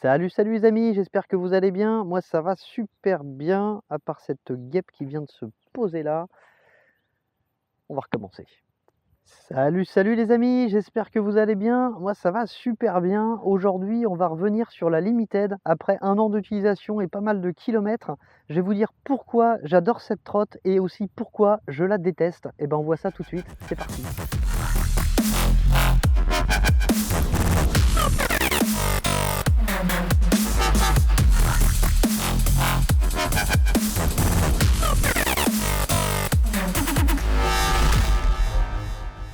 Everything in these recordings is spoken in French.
Salut, salut les amis, j'espère que vous allez bien. Moi, ça va super bien, à part cette guêpe qui vient de se poser là. On va recommencer. Salut, salut les amis, j'espère que vous allez bien. Moi, ça va super bien. Aujourd'hui, on va revenir sur la Limited. Après un an d'utilisation et pas mal de kilomètres, je vais vous dire pourquoi j'adore cette trotte et aussi pourquoi je la déteste. Et ben, on voit ça tout de suite. C'est parti.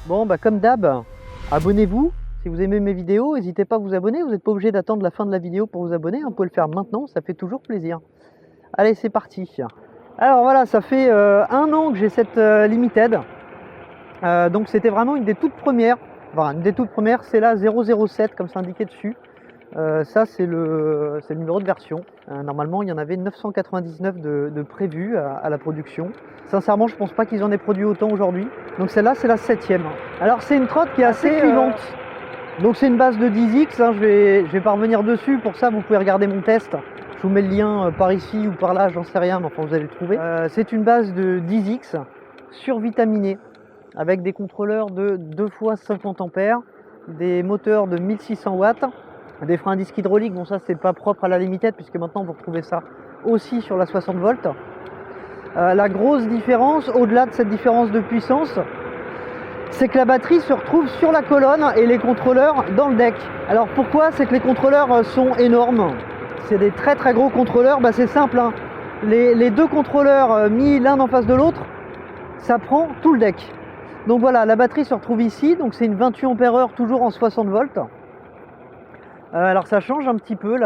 Bon, bah comme d'hab, abonnez-vous. Si vous aimez mes vidéos, n'hésitez pas à vous abonner. Vous n'êtes pas obligé d'attendre la fin de la vidéo pour vous abonner. Vous pouvez le faire maintenant, ça fait toujours plaisir. Allez, c'est parti. Alors voilà, ça fait un an que j'ai cette Limited. Donc c'était vraiment une des toutes premières. Enfin, une des toutes premières, c'est la 007 comme c'est indiqué dessus. Ça, c'est le numéro de version. Normalement, il y en avait 999 de prévus à la production. Sincèrement, je pense pas qu'ils en aient produit autant aujourd'hui. Donc celle-là, c'est la 7e. Alors c'est une trotte qui est assez clivante. Donc c'est une base de 10X, hein, je vais pas revenir dessus. Pour ça, vous pouvez regarder mon test. Je vous mets le lien par ici ou par là, j'en sais rien, mais enfin vous allez le trouver. C'est une base de 10X survitaminée avec des contrôleurs de 2 fois 50 ampères, des moteurs de 1600 watts, des freins à disque hydrauliques. Bon, ça c'est pas propre à la Limited puisque maintenant vous retrouvez ça aussi sur la 60 volts. La grosse différence, au-delà de cette différence de puissance, c'est que la batterie se retrouve sur la colonne et les contrôleurs dans le deck. Alors pourquoi? C'est que les contrôleurs sont énormes. C'est des très très gros contrôleurs. Bah, c'est simple, hein. Les deux contrôleurs mis l'un en face de l'autre, ça prend tout le deck. Donc voilà, la batterie se retrouve ici. Donc c'est une 28 ampères-heure toujours en 60 volts. Alors ça change un petit peu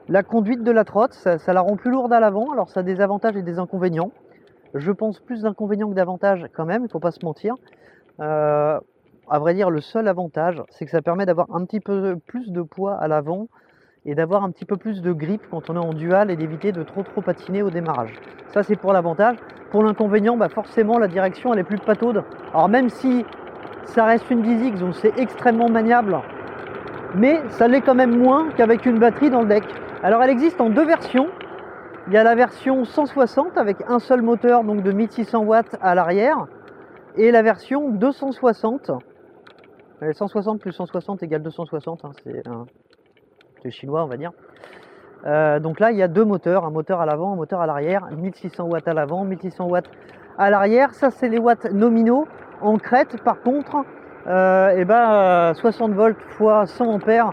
la conduite de la trotte. Ça la rend plus lourde à l'avant. Alors ça a des avantages et des inconvénients. Je pense plus d'inconvénients que d'avantages quand même, il ne faut pas se mentir. À vrai dire, le seul avantage, c'est que ça permet d'avoir un petit peu plus de poids à l'avant et d'avoir un petit peu plus de grip quand on est en dual et d'éviter de trop patiner au démarrage. Ça, c'est pour l'avantage. Pour l'inconvénient, bah forcément, la direction, elle est plus pataude. Alors même si ça reste une 10X, donc c'est extrêmement maniable, mais ça l'est quand même moins qu'avec une batterie dans le deck. Alors elle existe en deux versions. Il y a la version 160 avec un seul moteur, donc de 1600 watts à l'arrière, et la version 260. 160 plus 160 égale 260, hein, c'est chinois on va dire. Donc là il y a deux moteurs, un moteur à l'avant, un moteur à l'arrière, 1600 watts à l'avant, 1600 watts à l'arrière. Ça c'est les watts nominaux. En crête par contre, 60 volts fois 100 ampères,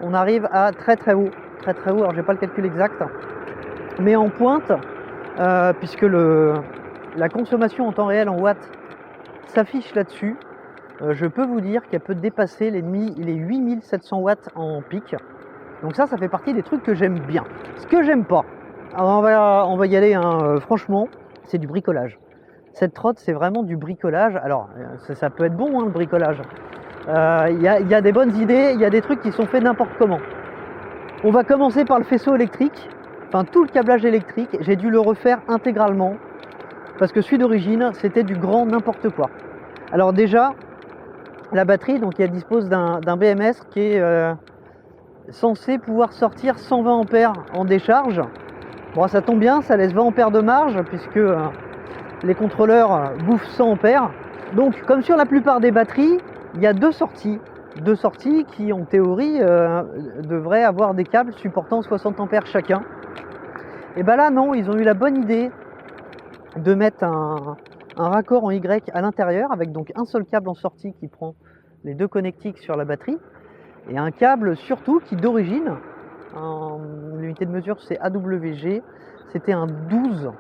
on arrive à très très haut. Très très haut, alors j'ai pas le calcul exact. Mais en pointe, puisque la consommation en temps réel en watts s'affiche là-dessus, je peux vous dire qu'elle peut dépasser les 8700 watts en pic. Donc ça fait partie des trucs que j'aime bien. Ce que j'aime pas, alors on va y aller, hein, franchement, c'est du bricolage. Cette trotte, c'est vraiment du bricolage. Alors, ça peut être bon, hein, le bricolage. Il y a des bonnes idées, il y a des trucs qui sont faits n'importe comment. On va commencer par le faisceau électrique. Enfin, tout le câblage électrique, j'ai dû le refaire intégralement parce que celui d'origine, c'était du grand n'importe quoi. Alors déjà, la batterie, donc elle dispose d'un BMS qui est censé pouvoir sortir 120 ampères en décharge. Bon, ça tombe bien, ça laisse 20 ampères de marge puisque les contrôleurs bouffent 100 ampères. Donc, comme sur la plupart des batteries, il y a deux sorties qui, en théorie, devraient avoir des câbles supportant 60 ampères chacun. Et ben là non, ils ont eu la bonne idée de mettre un raccord en Y à l'intérieur avec donc un seul câble en sortie qui prend les deux connectiques sur la batterie et un câble surtout qui d'origine, l'unité de mesure c'est AWG, c'était un 12.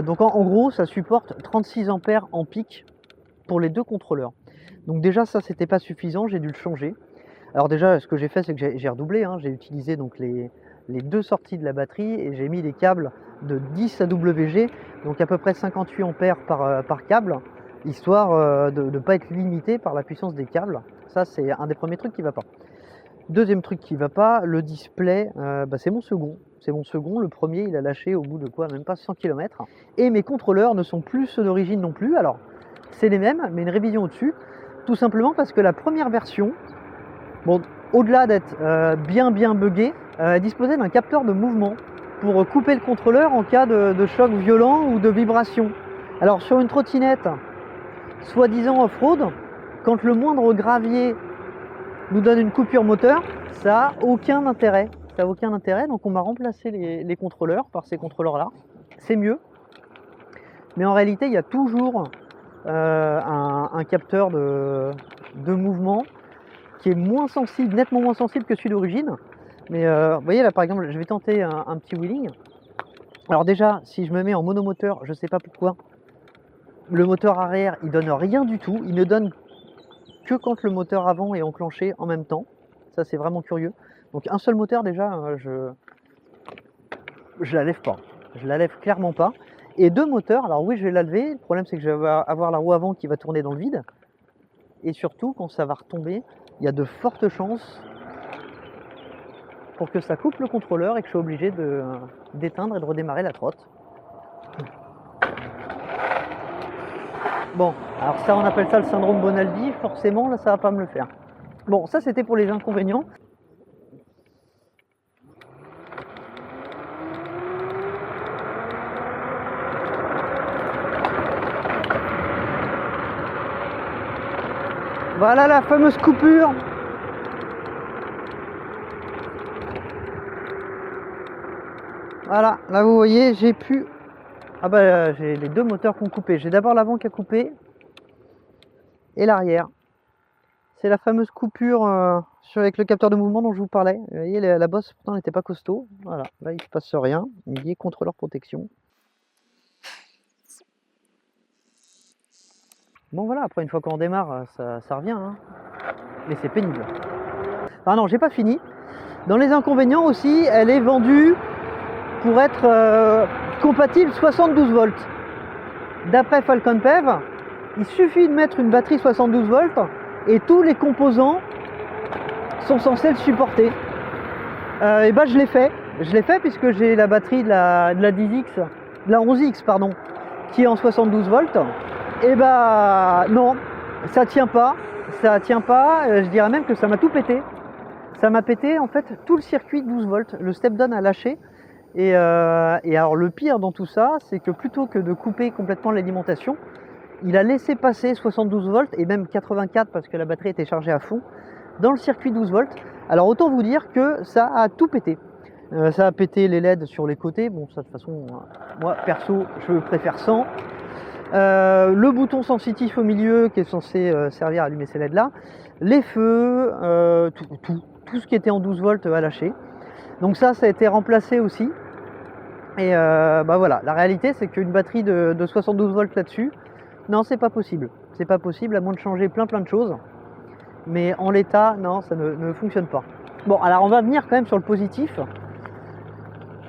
Donc en gros ça supporte 36 ampères en pic pour les deux contrôleurs. Donc déjà ça c'était pas suffisant, j'ai dû le changer. Alors déjà ce que j'ai fait c'est que j'ai redoublé, hein, j'ai utilisé donc les deux sorties de la batterie et j'ai mis des câbles de 10 AWG, donc à peu près 58 ampères par câble, histoire de ne pas être limité par la puissance des câbles. Ça c'est un des premiers trucs qui va pas. Deuxième truc qui va pas, le display, c'est mon second. Le premier il a lâché au bout de quoi, même pas 100 km. Et mes contrôleurs ne sont plus ceux d'origine non plus. Alors c'est les mêmes mais une révision au-dessus, tout simplement parce que la première version, bon au-delà d'être bien buggée, disposait d'un capteur de mouvement pour couper le contrôleur en cas de choc violent ou de vibration. Alors sur une trottinette, soi-disant off-road, quand le moindre gravier nous donne une coupure moteur, ça n'a aucun intérêt. Ça n'a aucun intérêt, donc on m'a remplacé les contrôleurs par ces contrôleurs-là. C'est mieux. Mais en réalité, il y a toujours un capteur de mouvement qui est moins sensible, nettement moins sensible que celui d'origine. Mais vous voyez là par exemple, je vais tenter un petit wheeling. Alors déjà, si je me mets en monomoteur, je ne sais pas pourquoi, le moteur arrière il donne rien du tout, il ne donne que quand le moteur avant est enclenché en même temps. Ça c'est vraiment curieux. Donc un seul moteur déjà, je la lève pas, je la lève clairement pas. Et deux moteurs, alors oui je vais la lever, le problème c'est que je vais avoir la roue avant qui va tourner dans le vide. Et surtout quand ça va retomber, il y a de fortes chances pour que ça coupe le contrôleur et que je sois obligé d'éteindre et de redémarrer la trotte. Bon, alors ça on appelle ça le syndrome Bonaldi, forcément là ça va pas me le faire. Bon, ça c'était pour les inconvénients. Voilà la fameuse coupure. Voilà, là vous voyez, j'ai pu... Ah bah j'ai les deux moteurs qui ont coupé. J'ai d'abord l'avant qui a coupé et l'arrière. C'est la fameuse coupure avec le capteur de mouvement dont je vous parlais. Vous voyez, la bosse pourtant n'était pas costaud. Voilà, là il ne se passe rien. Il y est contrôleur protection. Bon voilà, après une fois qu'on démarre, ça revient. Hein. Mais c'est pénible. Ah non, j'ai pas fini. Dans les inconvénients aussi, elle est vendue pour être compatible 72 volts. D'après Falcon PEV, il suffit de mettre une batterie 72 volts et tous les composants sont censés le supporter. Et ben je l'ai fait. Je l'ai fait puisque j'ai la batterie de la 10X, de la 11X pardon, qui est en 72 volts. Et bah non, ça tient pas. Ça tient pas. Je dirais même que ça m'a tout pété. Ça m'a pété en fait tout le circuit 12 volts. Le step down a lâché. Et alors le pire dans tout ça, c'est que plutôt que de couper complètement l'alimentation, il a laissé passer 72 volts et même 84 parce que la batterie était chargée à fond dans le circuit 12 volts. Alors autant vous dire que ça a tout pété. Ça a pété les LED sur les côtés. Bon, ça de toute façon, moi perso, je préfère sans. Le bouton sensitif au milieu qui est censé servir à allumer ces LED là. Les feux, tout ce qui était en 12 volts a lâché. Donc ça a été remplacé aussi. Et bah voilà, la réalité c'est qu'une batterie de 72 volts là-dessus, non c'est pas possible. C'est pas possible à moins de changer plein de choses. Mais en l'état, non, ça ne fonctionne pas. Bon, alors on va venir quand même sur le positif.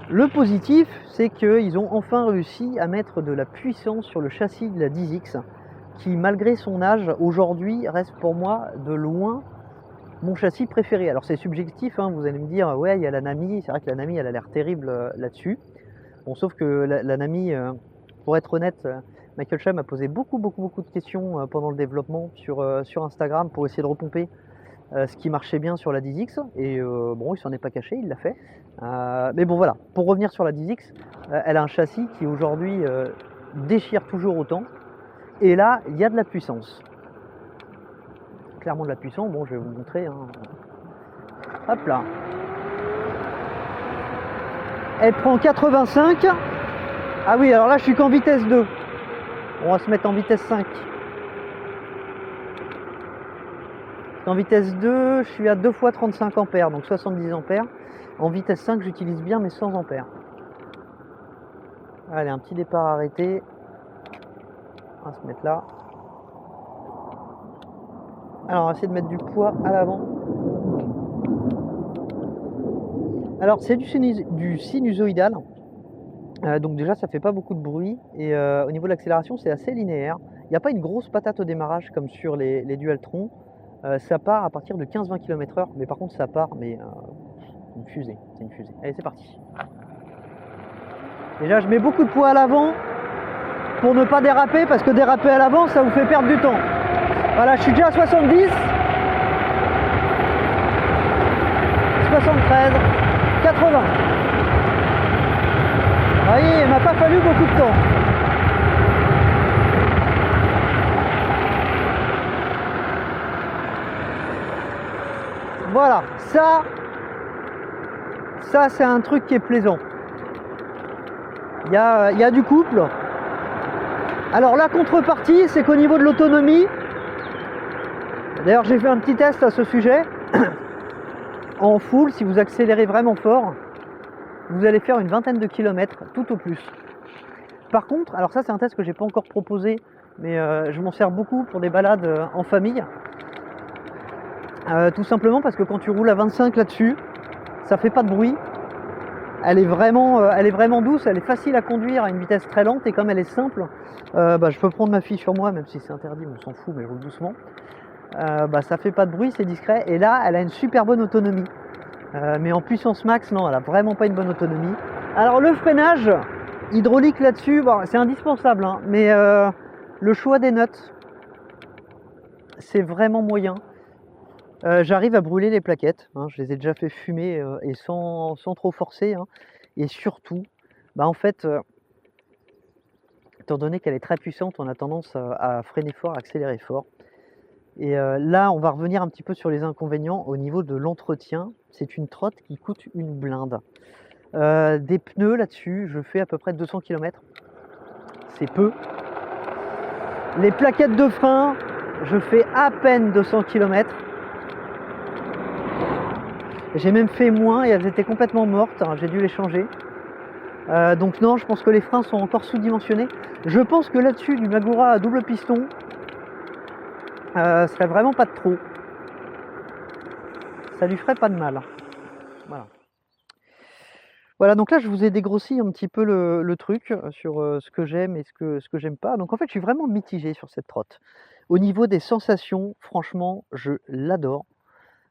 Le positif, c'est qu'ils ont enfin réussi à mettre de la puissance sur le châssis de la 10X, qui malgré son âge, aujourd'hui, reste pour moi de loin mon châssis préféré. Alors c'est subjectif, hein, vous allez me dire, ouais, il y a la Nami, c'est vrai que la Nami, elle a l'air terrible là-dessus. Bon, sauf que la Nami, pour être honnête, Michael Shea m'a posé beaucoup de questions pendant le développement sur Instagram pour essayer de repomper ce qui marchait bien sur la 10X. Et bon, il s'en est pas caché, il l'a fait. Mais bon, voilà, pour revenir sur la 10X, elle a un châssis qui aujourd'hui déchire toujours autant. Et là, il y a de la puissance. Clairement de la puissance, bon je vais vous montrer. Hein. Hop là. Elle prend 85. Ah oui, alors là je suis qu'en vitesse 2. On va se mettre en vitesse 5. En vitesse 2, je suis à 2 fois 35 ampères, donc 70 ampères. En vitesse 5, j'utilise bien mes 100 ampères. Allez, un petit départ arrêté. On va se mettre là. Alors on va essayer de mettre du poids à l'avant. Alors c'est du sinusoïdal. Donc déjà ça fait pas beaucoup de bruit. Et au niveau de l'accélération c'est assez linéaire. Il n'y a pas une grosse patate au démarrage comme sur les Dualtron. Ça part à partir de 15-20 km/h. Mais par contre ça part, mais une fusée. C'est une fusée. Allez c'est parti. Déjà je mets beaucoup de poids à l'avant pour ne pas déraper, parce que déraper à l'avant ça vous fait perdre du temps. Voilà, je suis déjà à 70. 73, 80. Vous voyez, il m'a pas fallu beaucoup de temps. Voilà, ça c'est un truc qui est plaisant. Il y a du couple. Alors la contrepartie, c'est qu'au niveau de l'autonomie, d'ailleurs j'ai fait un petit test à ce sujet, en full, si vous accélérez vraiment fort, vous allez faire une vingtaine de kilomètres tout au plus. Par contre, alors ça c'est un test que j'ai pas encore proposé, mais je m'en sers beaucoup pour des balades en famille. Tout simplement parce que quand tu roules à 25 là-dessus, ça fait pas de bruit. Elle est vraiment douce, elle est facile à conduire à une vitesse très lente et comme elle est simple, je peux prendre ma fille sur moi, même si c'est interdit, on s'en fout, mais je roule doucement. Ça fait pas de bruit, c'est discret et là elle a une super bonne autonomie. Mais en puissance max, non, elle a vraiment pas une bonne autonomie. Alors le freinage hydraulique là-dessus, bon, c'est indispensable, hein, mais le choix des nuts, c'est vraiment moyen. J'arrive à brûler les plaquettes, hein, je les ai déjà fait fumer et sans trop forcer, hein. Et surtout, en fait, étant donné qu'elle est très puissante, on a tendance à freiner fort, à accélérer fort. Et là, on va revenir un petit peu sur les inconvénients au niveau de l'entretien. C'est une trotte qui coûte une blinde. Des pneus là-dessus, je fais à peu près 200 km. C'est peu. Les plaquettes de frein, je fais à peine 200 km. J'ai même fait moins et elles étaient complètement mortes, j'ai dû les changer. Donc non, je pense que les freins sont encore sous-dimensionnés. Je pense que là-dessus, du Magura à double piston, serait vraiment pas de trop. Ça lui ferait pas de mal. Voilà. Voilà, donc là je vous ai dégrossi un petit peu le truc sur ce que j'aime et ce que j'aime pas. Donc en fait, je suis vraiment mitigé sur cette trotte. Au niveau des sensations, franchement, je l'adore.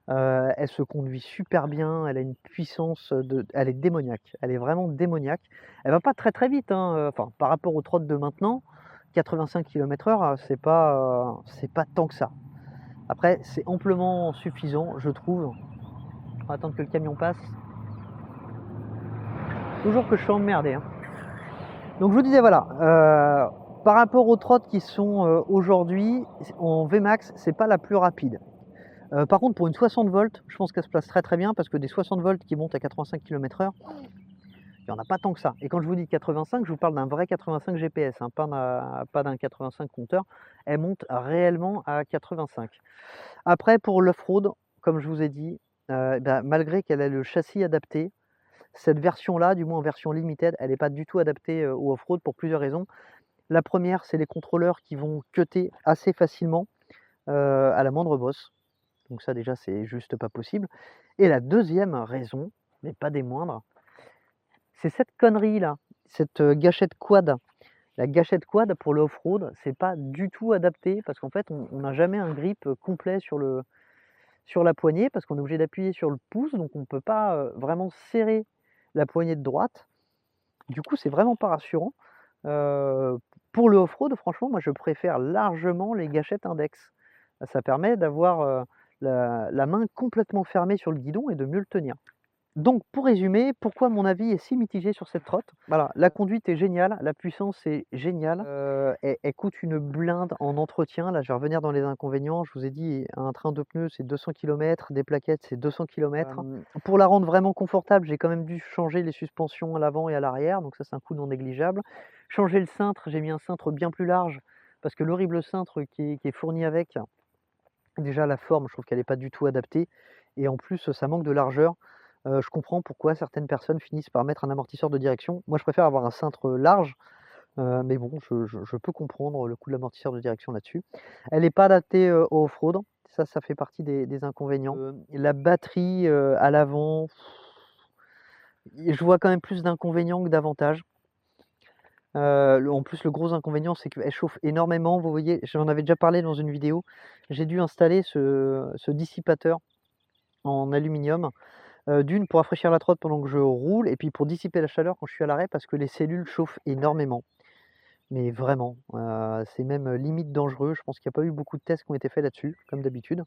Elle se conduit super bien, elle a une puissance elle est démoniaque, elle est vraiment démoniaque. Elle va pas très très vite, hein, enfin par rapport aux trottes de maintenant, 85 km/h, c'est pas tant que ça. Après, c'est amplement suffisant, je trouve. On va attendre que le camion passe. Toujours que je suis emmerdé, hein. Donc je vous disais voilà, par rapport aux trottes qui sont aujourd'hui en Vmax, c'est pas la plus rapide. Par contre, pour une 60 volts, je pense qu'elle se place très très bien parce que des 60 volts qui montent à 85 km/h, il n'y en a pas tant que ça. Et quand je vous dis 85, je vous parle d'un vrai 85 GPS, hein, pas d'un 85 compteur. Elle monte réellement à 85. Après, pour l'off-road, comme je vous ai dit, malgré qu'elle ait le châssis adapté, cette version-là, du moins en version limited, elle n'est pas du tout adaptée au off-road pour plusieurs raisons. La première, c'est les contrôleurs qui vont cutter assez facilement à la moindre bosse. Donc ça déjà c'est juste pas possible. Et la deuxième raison, mais pas des moindres, c'est cette connerie là, cette gâchette quad. La gâchette quad pour le off-road, c'est pas du tout adapté parce qu'en fait on n'a jamais un grip complet sur la poignée parce qu'on est obligé d'appuyer sur le pouce, donc on ne peut pas vraiment serrer la poignée de droite. Du coup c'est vraiment pas rassurant. Pour le off-road, franchement, moi je préfère largement les gâchettes index. Ça permet d'avoir la main complètement fermée sur le guidon et de mieux le tenir. Donc pour résumer, pourquoi mon avis est si mitigé sur cette trotte? Voilà, la conduite est géniale, la puissance est géniale, elle coûte une blinde en entretien. Là je vais revenir dans les inconvénients, je vous ai dit un train de pneus c'est 200 km, des plaquettes c'est 200 km. Pour la rendre vraiment confortable, j'ai quand même dû changer les suspensions à l'avant et à l'arrière, donc ça c'est un coût non négligeable. Changer le cintre, j'ai mis un cintre bien plus large, parce que l'horrible cintre qui est fourni avec, déjà la forme je trouve qu'elle n'est pas du tout adaptée, et en plus ça manque de largeur. Je comprends pourquoi certaines personnes finissent par mettre un amortisseur de direction. Moi, je préfère avoir un cintre large, mais bon, je peux comprendre le coût de l'amortisseur de direction là-dessus. Elle n'est pas adaptée au off-road, ça fait partie des inconvénients. La batterie à l'avant, je vois quand même plus d'inconvénients que d'avantages. En plus, le gros inconvénient, c'est qu'elle chauffe énormément. Vous voyez, j'en avais déjà parlé dans une vidéo. J'ai dû installer ce dissipateur en aluminium. D'une pour rafraîchir la trotte pendant que je roule et puis pour dissiper la chaleur quand je suis à l'arrêt parce que les cellules chauffent énormément. Mais vraiment, c'est même limite dangereux. Je pense qu'il n'y a pas eu beaucoup de tests qui ont été faits là-dessus, comme d'habitude.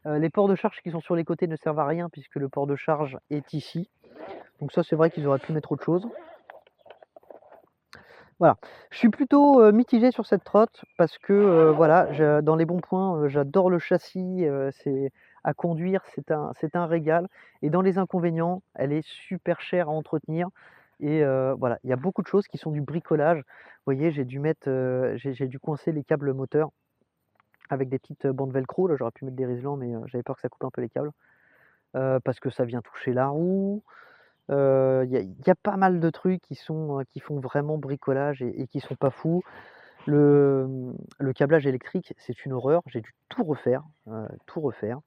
Les ports de charge qui sont sur les côtés ne servent à rien puisque le port de charge est ici. Donc ça, c'est vrai qu'ils auraient pu mettre autre chose. Voilà, je suis plutôt, mitigé sur cette trotte parce que, voilà, dans les bons points, j'adore le châssis, c'est à conduire, c'est un régal et dans les inconvénients, elle est super chère à entretenir et voilà, il y a beaucoup de choses qui sont du bricolage. Vous voyez, j'ai dû mettre, j'ai dû coincer les câbles moteurs avec des petites, bandes velcro. Là, j'aurais pu mettre des riselants mais j'avais peur que ça coupe un peu les câbles, parce que ça vient toucher la roue. Il y a pas mal de trucs qui font vraiment bricolage et qui sont pas fous. Le câblage électrique, c'est une horreur. J'ai dû tout refaire, tout refaire.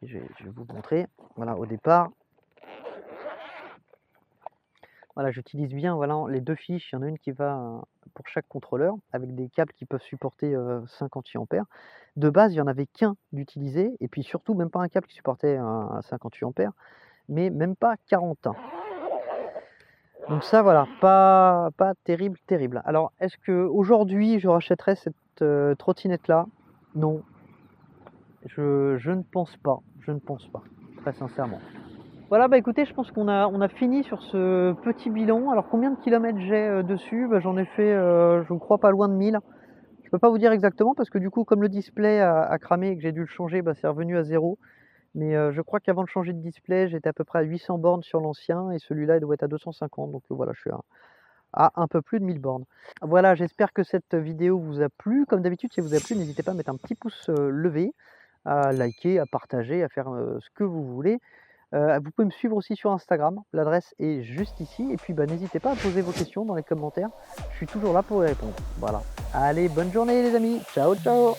Et je vais vous montrer. Voilà, au départ, voilà, j'utilise bien, voilà, les 2 fiches. Il y en a une qui va, pour chaque contrôleur avec des câbles qui peuvent supporter, 50 ampères. De base, il y en avait qu'un d'utilisé et puis surtout même pas un câble qui supportait un 58 ampères, mais même pas 40. Donc ça, voilà, pas terrible, terrible. Alors, est-ce qu'aujourd'hui, je rachèterais cette, trottinette-là? Non, je ne pense pas, je ne pense pas, très sincèrement. Voilà, bah, écoutez, je pense qu'on a fini sur ce petit bilan. Alors combien de kilomètres j'ai, dessus? Bah, j'en ai fait, je crois pas loin de 1000. Je peux pas vous dire exactement parce que du coup, comme le display a cramé et que j'ai dû le changer, bah, c'est revenu à 0. Mais je crois qu'avant de changer de display, j'étais à peu près à 800 bornes sur l'ancien et celui-là, il doit être à 250. Donc voilà, je suis à un peu plus de 1000 bornes. Voilà, j'espère que cette vidéo vous a plu. Comme d'habitude, si elle vous a plu, n'hésitez pas à mettre un petit pouce levé, à liker, à partager, à faire ce que vous voulez. Vous pouvez me suivre aussi sur Instagram, l'adresse est juste ici. Et puis bah, n'hésitez pas à poser vos questions dans les commentaires, je suis toujours là pour y répondre. Voilà. Allez, bonne journée les amis, ciao ciao.